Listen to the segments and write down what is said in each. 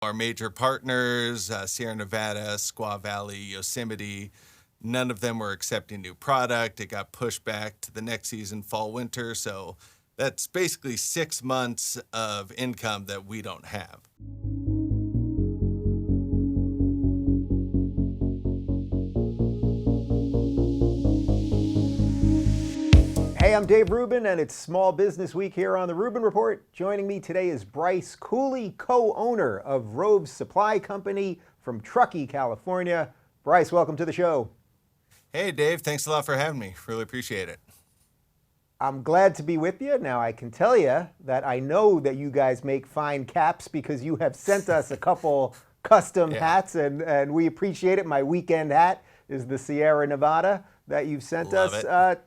our major partners, Sierra Nevada, Squaw Valley, Yosemite, none of them were accepting new product. It got pushed back to the next season, fall, winter. So that's basically 6 months of income that we don't have. Hey, I'm Dave Rubin, and it's Small Business Week here on the Rubin Report. Joining me today is Bryce Cooley, co-owner of Rove Supply Co from Truckee, California. Bryce, welcome to the show. Hey, Dave, thanks a lot for having me. Really appreciate it. I'm glad to be with you. Now, I can tell you that I know that you guys make fine caps because you have sent us a couple custom hats, and we appreciate it. My weekend hat is the Sierra Nevada that you've sent Love us. it.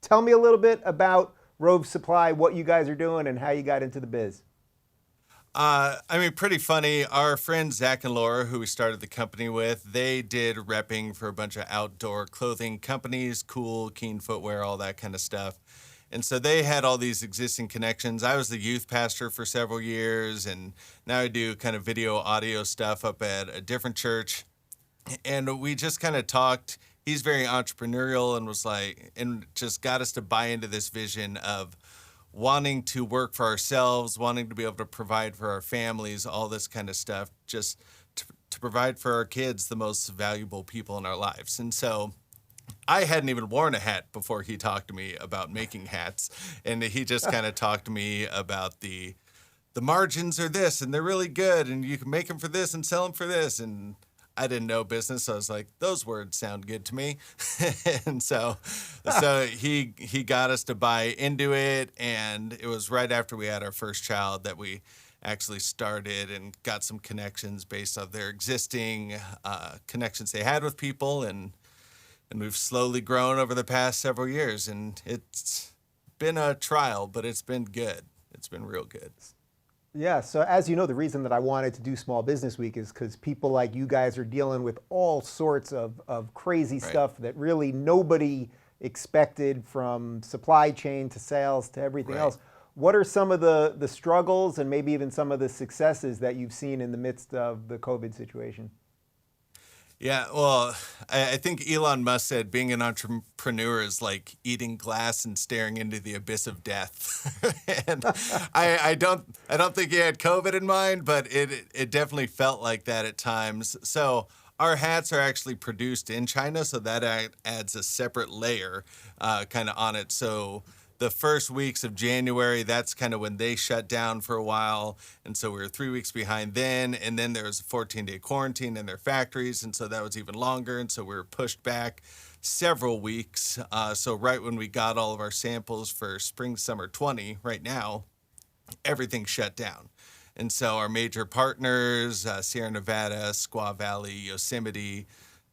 Tell me a little bit about Rove Supply, what you guys are doing, and how you got into the biz. Pretty funny. Our friends Zach and Laura, who we started the company with, they did repping for a bunch of outdoor clothing companies, Cool, Keen Footwear, all that kind of stuff. And so they had all these existing connections. I was the youth pastor for several years, and now I do kind of video, audio stuff up at a different church. And we just kind of talked. He's very entrepreneurial and just got us to buy into this vision of wanting to work for ourselves, wanting to be able to provide for our families, all this kind of stuff, just to provide for our kids, the most valuable people in our lives. And so I hadn't even worn a hat before he talked to me about making hats. And he just kind of talked to me about the margins are this, and they're really good, and you can make them for this and sell them for this. And I didn't know business, so I was like, those words sound good to me. And so he got us to buy into it, and it was right after we had our first child that we actually started and got some connections based on their existing connections they had with people, and we've slowly grown over the past several years, and it's been a trial, but it's been good. It's been real good. Yeah, so as you know, the reason that I wanted to do Small Business Week is because people like you guys are dealing with all sorts of crazy stuff that really nobody expected, from supply chain to sales to everything else. What are some of the struggles and maybe even some of the successes that you've seen in the midst of the COVID situation? Yeah, well, I think Elon Musk said being an entrepreneur is like eating glass and staring into the abyss of death. And I don't think he had COVID in mind, but it definitely felt like that at times. So our hats are actually produced in China, so that adds a separate layer kind of on it. So the first weeks of January, that's kind of when they shut down for a while. And so we were 3 weeks behind then. And then there was a 14-day quarantine in their factories. And so that was even longer. And so we were pushed back several weeks. So right when we got all of our samples for spring, summer 20, right now, everything shut down. And so our major partners, Sierra Nevada, Squaw Valley, Yosemite,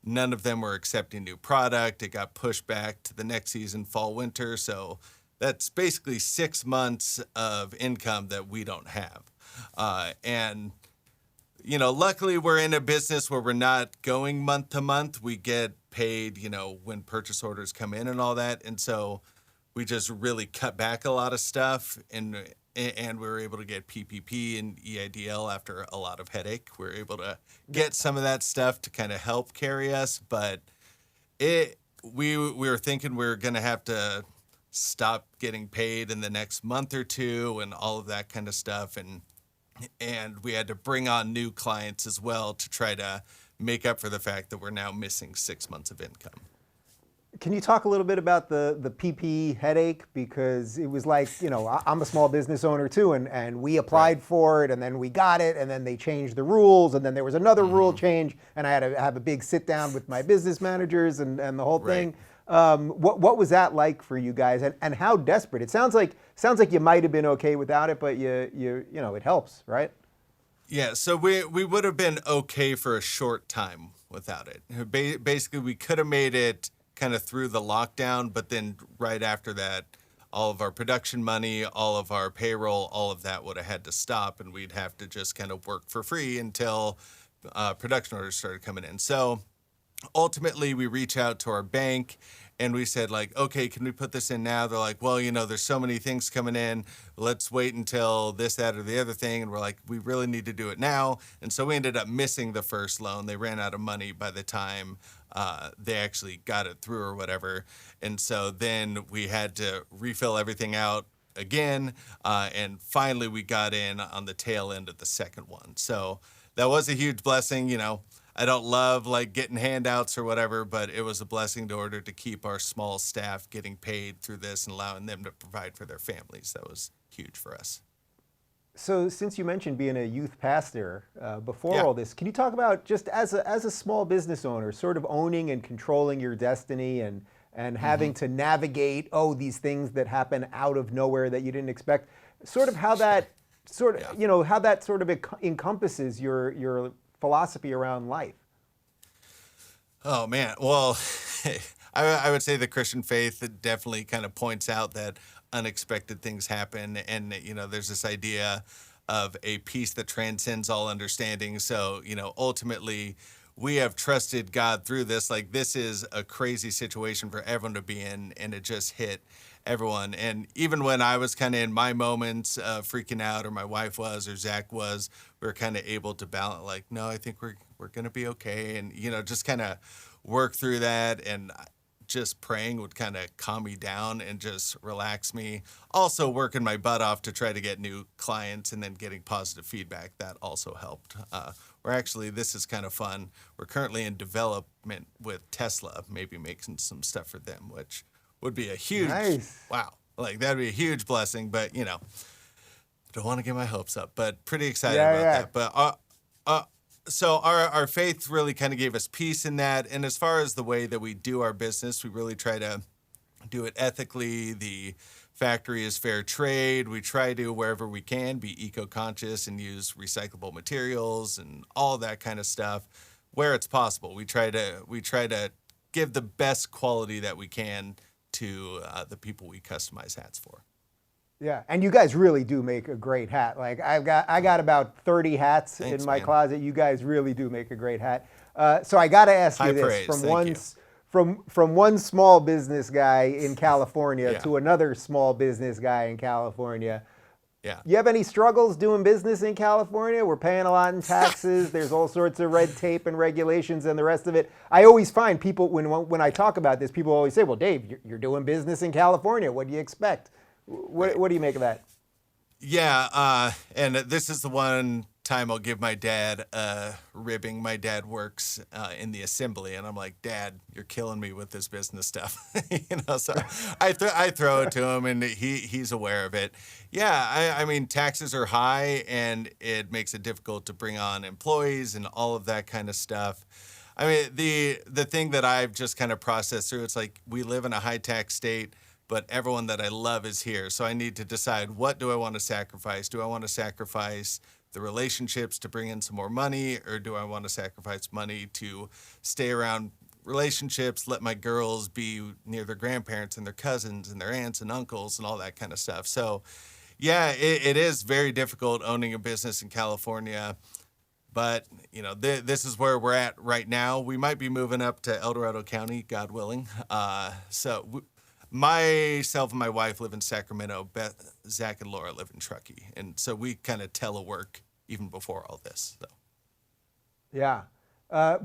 none of them were accepting new product. It got pushed back to the next season, fall, winter. So that's basically 6 months of income that we don't have. Luckily we're in a business where we're not going month to month. We get paid, when purchase orders come in and all that. And so we just really cut back a lot of stuff, and we were able to get PPP and EIDL after a lot of headache. We were able to get some of that stuff to kind of help carry us, but we were thinking we were going to have to stop getting paid in the next month or two and all of that kind of stuff. And we had to bring on new clients as well to try to make up for the fact that we're now missing 6 months of income. Can you talk a little bit about the PPE headache? Because it was like, I'm a small business owner too, and we applied for it, and then we got it, and then they changed the rules, and then there was another rule change, and I had to have a big sit down with my business managers and the whole thing. What was that like for you guys, and how desperate? It sounds like you might have been okay without it, but it helps, right? Yeah, so we would have been okay for a short time without it. Basically, we could have made it kind of through the lockdown, but then right after that, all of our production money, all of our payroll, all of that would have had to stop, and we'd have to just kind of work for free until production orders started coming in. So ultimately we reach out to our bank and we said like, okay, can we put this in now? They're like, well, there's so many things coming in. Let's wait until this, that, or the other thing. And we're like, we really need to do it now. And so we ended up missing the first loan. They ran out of money by the time they actually got it through or whatever. And so then we had to refill everything out again. And finally we got in on the tail end of the second one. So that was a huge blessing. I don't love like getting handouts or whatever, but it was a blessing in order to keep our small staff getting paid through this and allowing them to provide for their families. That was huge for us. So since you mentioned being a youth pastor before Yeah. all this, can you talk about just as a small business owner, sort of owning and controlling your destiny and having to navigate, these things that happen out of nowhere that you didn't expect, sort of how that how that sort of encompasses your philosophy around life? Oh man. Well, I would say the Christian faith definitely kind of points out that unexpected things happen. And, there's this idea of a peace that transcends all understanding. So, ultimately we have trusted God through this. Like this is a crazy situation for everyone to be in, and it just hit everyone. And even when I was kind of in my moments freaking out, or my wife was, or Zach was, we were kind of able to balance like, no, I think we're going to be okay. And, just kind of work through that. And just praying would kind of calm me down and just relax me. Also working my butt off to try to get new clients and then getting positive feedback. That also helped. This is kind of fun. We're currently in development with Tesla, maybe making some stuff for them, which would be a huge, Nice. wow. Like that'd be a huge blessing, but don't want to get my hopes up, but pretty excited about that. But so our faith really kind of gave us peace in that. And as far as the way that we do our business, we really try to do it ethically. The factory is fair trade. We try to, wherever we can, be eco-conscious and use recyclable materials and all that kind of stuff where it's possible. We try to give the best quality that we can to the people we customize hats for. Yeah, and you guys really do make a great hat. Like I got about 30 hats in my closet. You guys really do make a great hat. So I got to ask you High this: praise. from one small business guy in California Yeah. to another small business guy in California. Yeah. You have any struggles doing business in California? We're paying a lot in taxes. There's all sorts of red tape and regulations and the rest of it. I always find people, when I talk about this, people always say, well, Dave, you're doing business in California. What do you expect? What do you make of that? Yeah, and this is the one time I'll give my dad ribbing. My dad works in the assembly, and I'm like, Dad, you're killing me with this business stuff. So I throw it to him, and he's aware of it. Yeah, I mean, taxes are high, and it makes it difficult to bring on employees and all of that kind of stuff. I mean, the thing that I've just kind of processed through, it's like we live in a high tax state, but everyone that I love is here. So I need to decide, what do I want to sacrifice? Do I want to sacrifice the relationships to bring in some more money, or do I want to sacrifice money to stay around relationships, let my girls be near their grandparents and their cousins and their aunts and uncles and all that kind of stuff? So yeah, it is very difficult owning a business in California. But, this is where we're at right now. We might be moving up to El Dorado County, God willing. Myself and my wife live in Sacramento. Zach and Laura live in Truckee. And so we kind of telework even before all this. So. Yeah.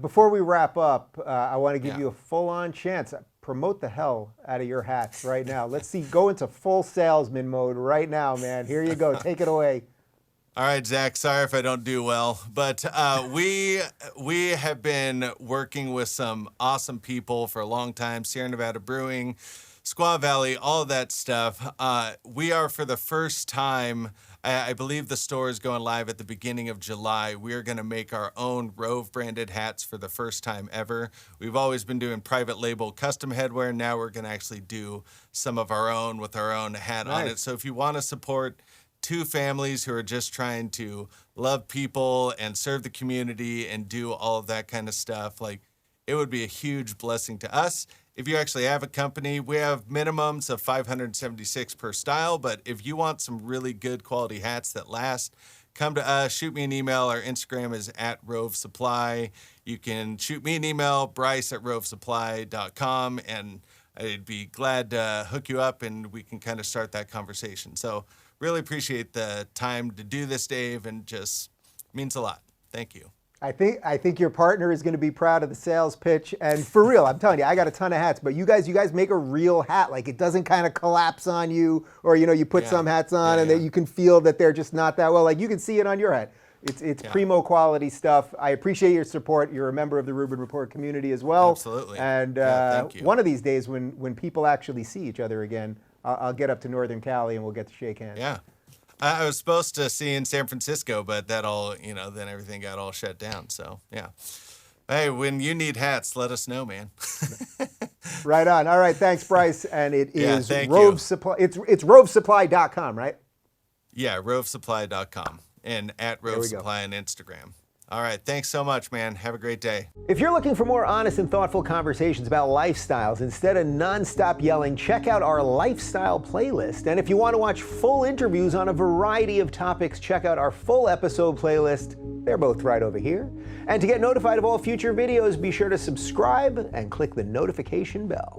Before we wrap up, I want to give you a full-on chance. Promote the hell out of your hats right now. Let's go into full salesman mode right now, man. Here you go. Take it away. All right, Zach, sorry if I don't do well, but we have been working with some awesome people for a long time. Sierra Nevada Brewing, Squaw Valley, all of that stuff. We are, for the first time, I believe the store is going live at the beginning of July. We are going to make our own Rove branded hats for the first time ever. We've always been doing private label custom headwear. Now we're going to actually do some of our own with our own hat on it. So if you want to support two families who are just trying to love people and serve the community and do all of that kind of stuff, like, it would be a huge blessing to us. If you actually have a company, we have minimums of 576 per style, but if you want some really good quality hats that last, come to us, shoot me an email. Our Instagram is @Rove Supply. You can shoot me an email, Bryce@RoveSupply.com, and I'd be glad to hook you up and we can kind of start that conversation. So really appreciate the time to do this, Dave, and just means a lot. Thank you. I think your partner is going to be proud of the sales pitch. And for real, I'm telling you, I got a ton of hats, but you guys make a real hat. Like, it doesn't kind of collapse on you, or you put some hats on and that you can feel that they're just not that well. Like, you can see it on your hat. It's primo quality stuff. I appreciate your support. You're a member of the Rubin Report community as well. Absolutely. And thank you. one of these days when people actually see each other again, I'll get up to Northern Cali and we'll get to shake hands. Yeah. I was supposed to see in San Francisco, but that all, then everything got all shut down. So, yeah. Hey, when you need hats, let us know, man. Right on. All right. Thanks, Bryce. And it is thank Rove you. Supply. It's RoveSupply.com, right? Yeah, RoveSupply.com and @Rove Supply on Instagram. All right. Thanks so much, man. Have a great day. If you're looking for more honest and thoughtful conversations about lifestyles instead of nonstop yelling, check out our lifestyle playlist. And if you want to watch full interviews on a variety of topics, check out our full episode playlist. They're both right over here. And to get notified of all future videos, be sure to subscribe and click the notification bell.